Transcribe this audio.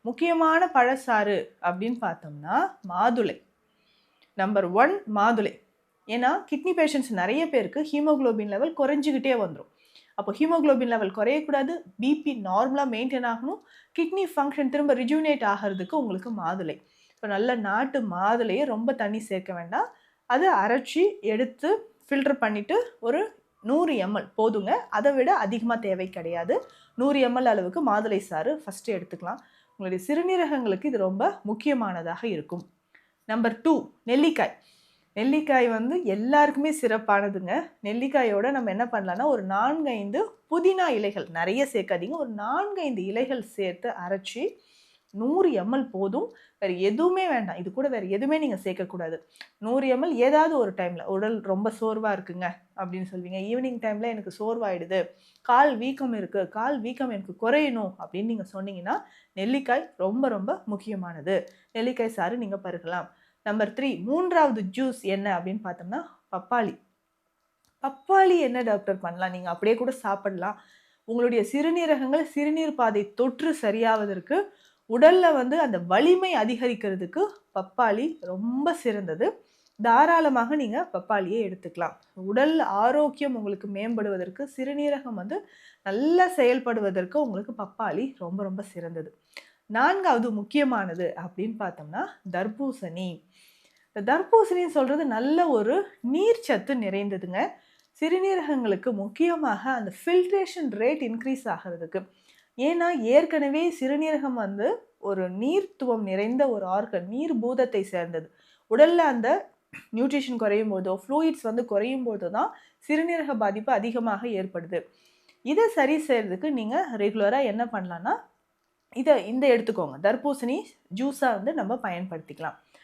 முக்கியமான பழச்சாறு அப்படின்னு பார்த்தோம்னா மாதுளை. நம்பர் 1 மாதுளை. ஏன்னா கிட்னி பேஷண்ட்ஸ் நிறைய பேருக்கு ஹீமோகுளோபின் லெவல் குறைஞ்சிக்கிட்டே வந்துடும். அப்போ ஹீமோகுளோபின் லெவல் குறையக்கூடாது, பிபி நார்மலாக மெயின்டைன் ஆகணும், கிட்னி ஃபங்க்ஷன் திரும்ப ரிஜுவினேட் ஆகிறதுக்கு உங்களுக்கு மாதுளை. இப்போ நல்ல நாட்டு மாதுளையை ரொம்ப தண்ணி சேர்க்க வேண்டாம், அதை அரைச்சி எடுத்து ஃபில்டர் பண்ணிவிட்டு ஒரு 100 ml போதுங்க. அதை விட அதிகமாக தேவை கிடையாது. 100 ml அளவுக்கு மாதுளை சாறு ஃபஸ்ட்டு எடுத்துக்கலாம். உங்களுடைய சிறுநீரகங்களுக்கு இது ரொம்ப முக்கியமானதாக இருக்கும். நம்பர் 2 நெல்லிக்காய். நெல்லிக்காய் எல்லாருக்குமே சிறப்பானதுங்க. நெல்லிக்காயோட நம்ம என்ன பண்ணலான்னா ஒரு 4-5 புதினா இலைகள், நிறைய சேர்க்காதீங்க, ஒரு 4-5 இலைகள் சேர்த்து அரைச்சி 100 ml போதும். வேறு எதுவுமே வேண்டாம். இது கூட வேறு எதுவுமே நீங்கள் சேர்க்கக்கூடாது. 100 ml ஏதாவது ஒரு டைமில் உடல் ரொம்ப சோர்வாக இருக்குங்க அப்படின்னு சொல்வீங்க, ஈவினிங் டைமில் எனக்கு சோர்வாயிடுது, கால் வீக்கம் இருக்குது, கால் வீக்கம் எனக்கு குறையணும் அப்படின்னு நீங்கள் சொன்னீங்கன்னா நெல்லிக்காய் ரொம்ப ரொம்ப முக்கியமானது. நெல்லிக்காய் சாறு நீங்கள் பருகலாம். நம்பர் 3 மூன்றாவது ஜூஸ் என்ன அப்படின்னு பார்த்தோம்னா பப்பாளி. பப்பாளி என்ன டாக்டர் பண்ணலாம்? நீங்கள் அப்படியே கூட சாப்பிடலாம். உங்களுடைய சிறுநீரகங்கள் சிறுநீர் பாதை தொற்று சரியாவதற்கு, உடலில் அந்த வலிமை அதிகரிக்கிறதுக்கு பப்பாளி ரொம்ப சிறந்தது. தாராளமாக நீங்கள் பப்பாளியை எடுத்துக்கலாம். உடல் ஆரோக்கியம் உங்களுக்கு மேம்படுவதற்கு, சிறுநீரகம் நல்லா செயல்படுவதற்கு உங்களுக்கு பப்பாளி ரொம்ப ரொம்ப சிறந்தது. 4வது முக்கியமானது அப்படின்னு பார்த்தோம்னா தர்பூசணி. இந்த தர்பூசணின்னு சொல்கிறது நல்ல ஒரு நீர்ச்சத்து நிறைந்ததுங்க. சிறுநீரகங்களுக்கு முக்கியமாக அந்த ஃபில்ட்ரேஷன் ரேட் இன்க்ரீஸ் ஆகிறதுக்கு. ஏன்னா ஏற்கனவே சிறுநீரகம் ஒரு நீர்த்துவம் நிறைந்த ஒரு ஆர்கன், நீர் பூதத்தை சேர்ந்தது. உடலில் அந்த நியூட்ரிஷன் குறையும் போதோ, ஃப்ளூயிட்ஸ் குறையும் போதோ தான் சிறுநீரக பாதிப்பு அதிகமாக ஏற்படுது. இதை சரி செய்கிறதுக்கு நீங்கள் ரெகுலராக என்ன பண்ணலான்னா இந்த எடுத்துக்கோங்க, தர்பூசணி ஜூஸாக நம்ம பயன்படுத்திக்கலாம்.